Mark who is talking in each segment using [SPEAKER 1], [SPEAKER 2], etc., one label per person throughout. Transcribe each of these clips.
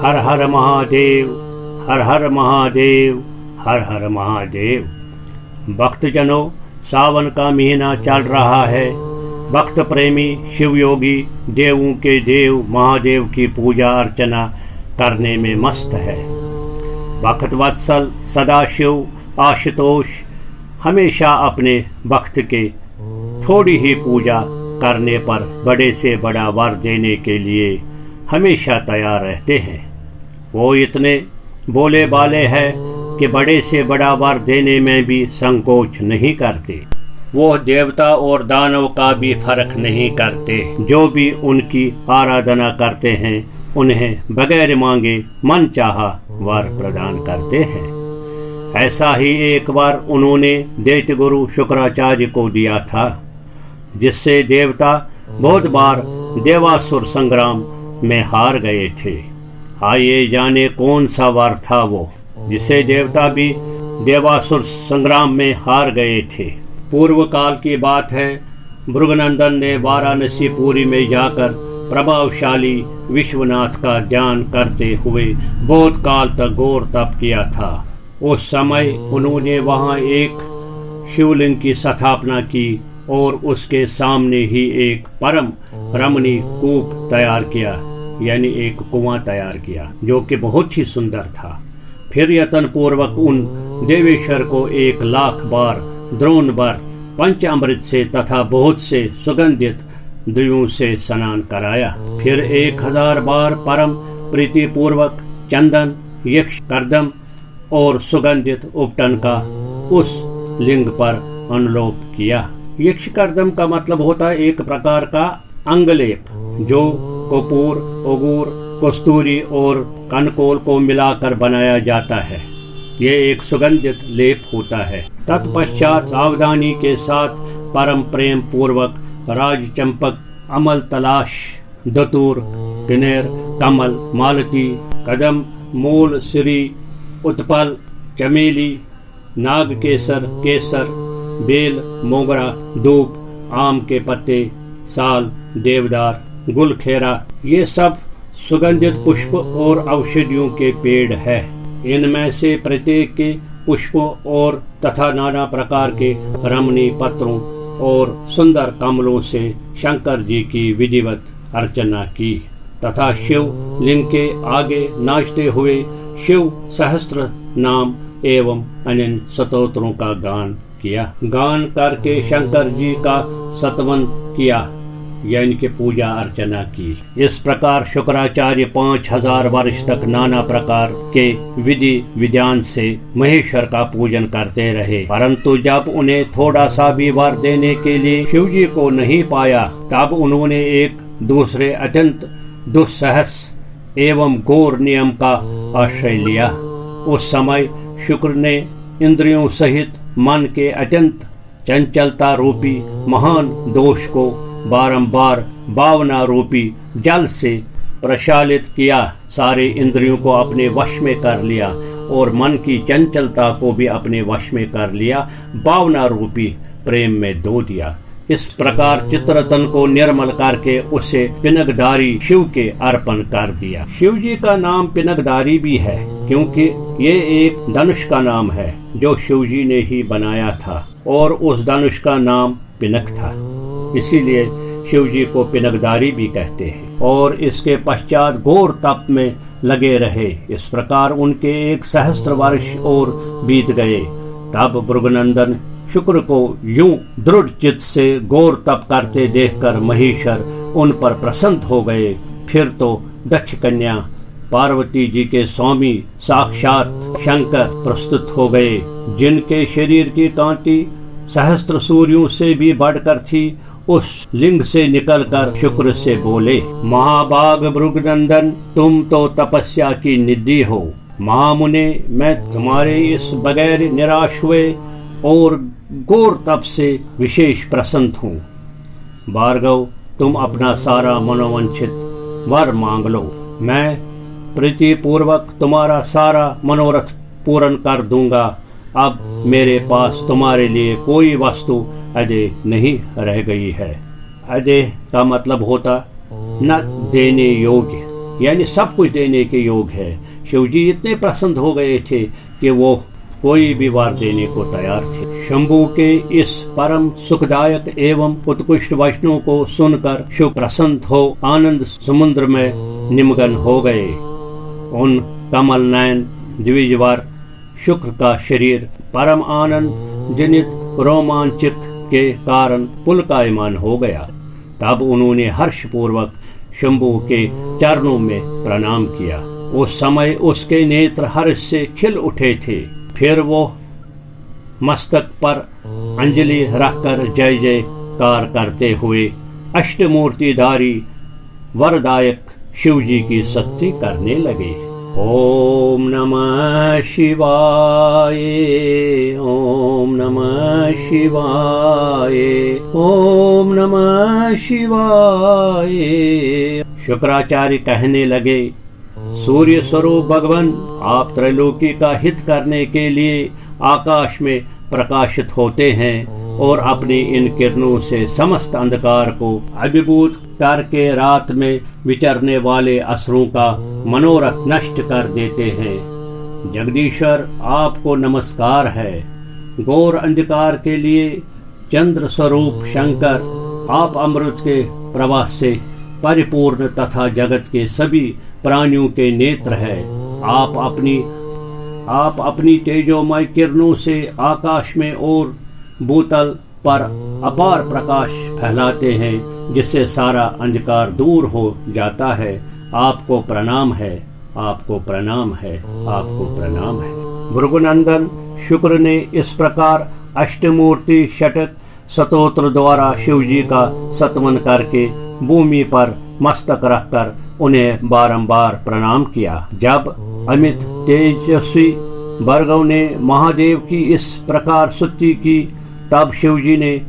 [SPEAKER 1] हर हर महादेव, हर हर महादेव, हर हर महादेव। भक्तजनों, सावन का महीना चल रहा है। भक्त प्रेमी शिव योगी देवों के देव महादेव की पूजा अर्चना करने में मस्त है। भक्त वत्सल सदाशिव आशुतोष हमेशा अपने भक्त के थोड़ी ही पूजा करने पर बड़े से बड़ा वर देने के लिए हमेशा तैयार रहते हैं। वो इतने बोले बाले हैं कि बड़े से बड़ा वर देने में भी संकोच नहीं करते। वो देवता और दानव का भी फर्क नहीं करते। जो भी उनकी आराधना करते हैं उन्हें बगैर मांगे मन चाहा वर प्रदान करते हैं। ऐसा ही एक बार उन्होंने दैत्य गुरु शुक्राचार्य को दिया था, जिससे देवता बहुत बार देवासुर संग्राम में हार गए थे। आइए जाने कौन सा वर था वो जिसे देवता भी देवासुर संग्राम में हार गए थे। पूर्व काल की बात है। भृगुनंदन ने वाराणसी पुरी में जाकर प्रभावशाली विश्वनाथ का ध्यान करते हुए बहुत काल तक घोर तप किया था। उस समय उन्होंने वहां एक शिवलिंग की स्थापना की और उसके सामने ही एक परम रमणीय कूप तैयार किया, यानी एक कुआं तैयार किया, जो कि बहुत ही सुंदर था। फिर यत्न पूर्वक उन देवेश्वर को 1,00,000 बार द्रोण भर पंचामृत से तथा बहुत से सुगंधित द्रव्यों से स्नान कराया। फिर 1000 बार परम प्रीति पूर्वक चंदन, यक्ष कर्दम और सुगंधित उपटन का उस लिंग पर अनुलोप किया। यक्ष कर्दम का मतलब होता है एक प्रकार का अंगलेप, जो कपूर, उगूर, कस्तूरी और कनकोल को मिलाकर बनाया जाता है। ये एक सुगंधित लेप होता है। तत्पश्चात सावधानी के साथ परम प्रेम पूर्वक राजचंपक, अमल तलाश, दतूर, किनेर, कमल, मालती, कदम, मूल, श्री, उत्पल, चमेली, नागकेसर, केसर, बेल, मोगरा, धूप, आम के पत्ते, साल, देवदार, गुलखेरा, ये सब सुगंधित पुष्प और औषधियों के पेड़ है। इनमें से प्रत्येक के पुष्पों और तथा नाना प्रकार के रमणीय पत्रों और सुंदर कमलों से शंकर जी की विधिवत अर्चना की तथा शिव लिंग के आगे नाचते हुए शिव सहस्त्र नाम एवं अन्य स्तोत्रों का गान किया। गान करके शंकर जी का स्तवन किया, यानी कि पूजा अर्चना की। इस प्रकार शुक्राचार्य 5000 वर्ष तक नाना प्रकार के विधि विधान से महेश्वर का पूजन करते रहे, परंतु जब उन्हें थोड़ा सा भी वर देने के लिए शिव जी को नहीं पाया, तब उन्होंने एक दूसरे अत्यंत दुस्सहस एवं घोर नियम का आश्रय लिया। उस समय शुक्र ने इंद्रियों सहित मन के अत्यंत चंचलता रूपी महान दोष को बारंबार भावना रूपी जल से प्रशालित किया, सारे इंद्रियों को अपने वश में कर लिया और मन की चंचलता को भी अपने वश में कर लिया, भावना रूपी प्रेम में धो दिया। इस प्रकार चित्रतन को निर्मल करके उसे पिनकधारी शिव के अर्पण कर दिया। शिव जी का नाम पिनकधारी भी है क्योंकि ये एक धनुष का नाम है जो शिव जी ने ही बनाया था और उस धनुष का नाम पिनक था, इसीलिए शिव जी को पिनकधारी भी कहते हैं। और इसके पश्चात घोर तप में लगे रहे। इस प्रकार उनके 1 सहस्त्र वर्ष और बीत गए। तब भृगुनंदन शुक्र को यूं दृढ़ चित्त से घोर तप करते देखकर महेश्वर उन पर प्रसन्न हो गए। फिर तो दक्ष कन्या पार्वती जी के स्वामी साक्षात शंकर प्रस्तुत हो गए, जिनके शरीर की कांति सहस्त्र सूर्यों से भी बढ़कर थी। उस लिंग से निकलकर शुक्र से बोले, महाभाग भृगुनंदन, तुम तो तपस्या की निधि हो। महामुने, मैं तुम्हारे इस बगैर निराश हुए और घोर तप से विशेष प्रसन्न हूँ। भार्गव, तुम अपना सारा मनोवांछित वर मांग लो, मैं प्रीति पूर्वक तुम्हारा सारा मनोरथ पूर्ण कर दूंगा। अब मेरे पास तुम्हारे लिए कोई वस्तु अदेय नहीं रह गई है। अदेय का मतलब होता न देने योग्य, यानी सब कुछ देने के योग है। शिव जी इतने प्रसन्न हो गए थे कि वो कोई भी वार देने को तैयार थे। शंभू के इस परम सुखदायक एवं उत्कृष्ट वचनों को सुनकर शिव प्रसन्न हो आनंद समुद्र में निमग्न हो गए। उन कमल नयन द्विजवर शुक्र का शरीर परम आनंद जनित रोमांचित के कारण पुलकायमान हो गया। तब उन्होंने हर्षपूर्वक शंभू के चरणों में प्रणाम किया। उस समय उसके नेत्र हर्ष से खिल उठे थे। फिर वो मस्तक पर अंजलि रखकर जय जयकार करते हुए अष्टमूर्तिधारी वरदायक शिव जी की स्तुति करने लगे। ओम नमः शिवाय, ओम नमः शिवाय, ओम नमः शिवाय। शुक्राचार्य कहने लगे, सूर्य स्वरूप भगवान, आप त्रैलोकी का हित करने के लिए आकाश में प्रकाशित होते हैं और अपनी इन किरणों से समस्त अंधकार को अभिभूत करके रात में विचरने वाले असुरों का मनोरथ नष्ट कर देते हैं। जगदीश्वर, आपको नमस्कार है। घोर अंधकार के लिए चंद्र स्वरूप शंकर, आप अमृत के प्रवाह से परिपूर्ण तथा जगत के सभी प्राणियों के नेत्र है। आप अपनी तेजोमय किरणों से आकाश में और भूतल पर अपार प्रकाश फैलाते हैं, जिससे सारा अंधकार दूर हो जाता है। आपको प्रणाम है, आपको प्रणाम है, आपको प्रणाम है। भृगुनंदन शुक्र ने इस प्रकार अष्टमूर्ति षटक स्तोत्र द्वारा शिव जी का स्तवन करके भूमि पर मस्तक रखकर उन्हें बारंबार प्रणाम किया। जब अमित तेजस्वी भार्गव ने महादेव की इस प्रकार स्तुति की, तब शिव जी ने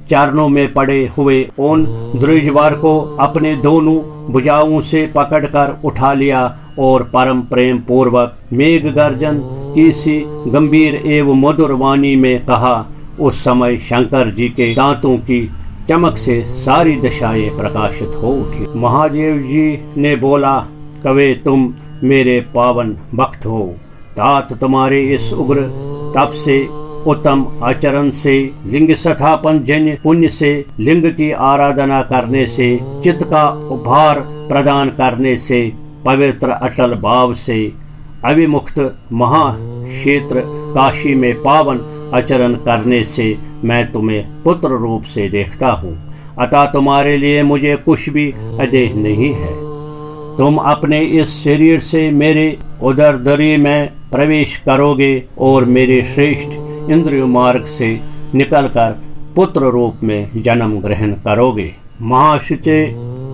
[SPEAKER 1] चरणों में पड़े हुए उन द्विजवर को अपने दोनों भुजाओं से पकड़कर उठा लिया और परम प्रेम पूर्वक मेघ गर्जन की सी गंभीर एवं मधुर वाणी में कहा। उस समय शंकर जी के दांतों की चमक से सारी दिशाएं प्रकाशित हो उठी। महादेव जी ने बोला, कवे तुम मेरे पावन भक्त हो। तात तुम्हारे इस उग्र तप से, उत्तम आचरण से, लिंग स्थापन जन्य पुण्य से, लिंग की आराधना करने से, चित्त का उपहार प्रदान करने से, पवित्र अटल भाव से, अविमुक्त महाक्षेत्र काशी में पावन आचरण करने से मैं तुम्हें पुत्र रूप से देखता हूँ। अतः तुम्हारे लिए मुझे कुछ भी अदेह नहीं है। तुम अपने इस शरीर से मेरे उदरदरी में प्रवेश करोगे और मेरे श्रेष्ठ इंद्रिय मार्ग से निकलकर पुत्र रूप में जन्म ग्रहण करोगे। महाशुचे,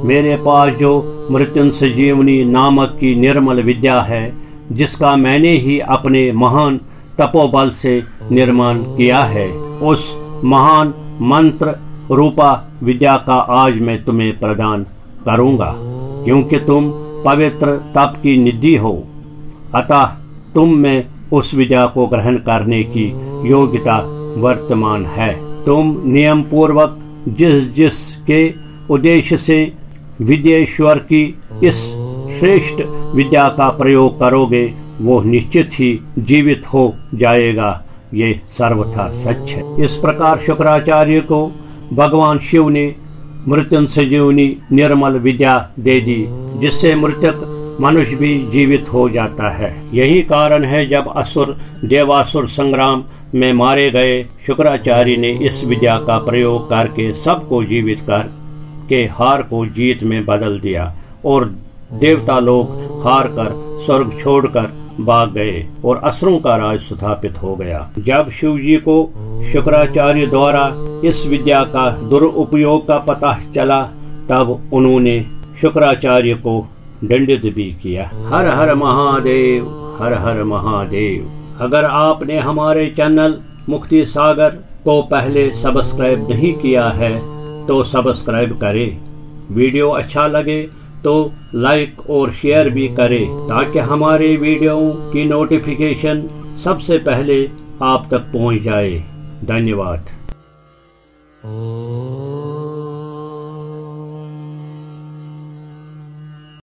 [SPEAKER 1] मेरे पास जो मृत्युंजयिनी नामक की निर्मल विद्या है, जिसका मैंने ही अपने महान तपोबल से निर्माण किया है, उस महान मंत्र रूपा विद्या का आज मैं तुम्हें प्रदान करूंगा। क्योंकि तुम पवित्र तप की निधि हो, अतः तुम में उस विद्या को ग्रहण करने की योग्यता वर्तमान है। तुम नियम पूर्वक जिस के उद्देश्य से विद्येश्वर की इस श्रेष्ठ विद्या का प्रयोग करोगे, वो निश्चित ही जीवित हो जाएगा। ये सर्वथा सच है। इस प्रकार शुक्राचार्य को भगवान शिव ने मृत्युंजयिनी निर्मल विद्या दे दी, जिससे मृतक मनुष्य भी जीवित हो जाता है। यही कारण है जब असुर देवासुर संग्राम में मारे गए, शुक्राचार्य ने इस विद्या का प्रयोग करके सबको जीवित कर के हार को जीत में बदल दिया और देवता लोग हार कर स्वर्ग छोड़कर भाग गए और असुरों का राज स्थापित हो गया। जब शिव जी को शुक्राचार्य द्वारा इस विद्या का दुरुपयोग का पता चला, तब उन्होंने शुक्राचार्य को दंडित भी किया। हर हर महादेव, हर हर महादेव। अगर आपने हमारे चैनल मुक्ति सागर को पहले सब्सक्राइब नहीं किया है तो सब्सक्राइब करें। वीडियो अच्छा लगे तो लाइक और शेयर भी करें, ताकि हमारे वीडियो की नोटिफिकेशन सबसे पहले आप तक पहुंच जाए। धन्यवाद।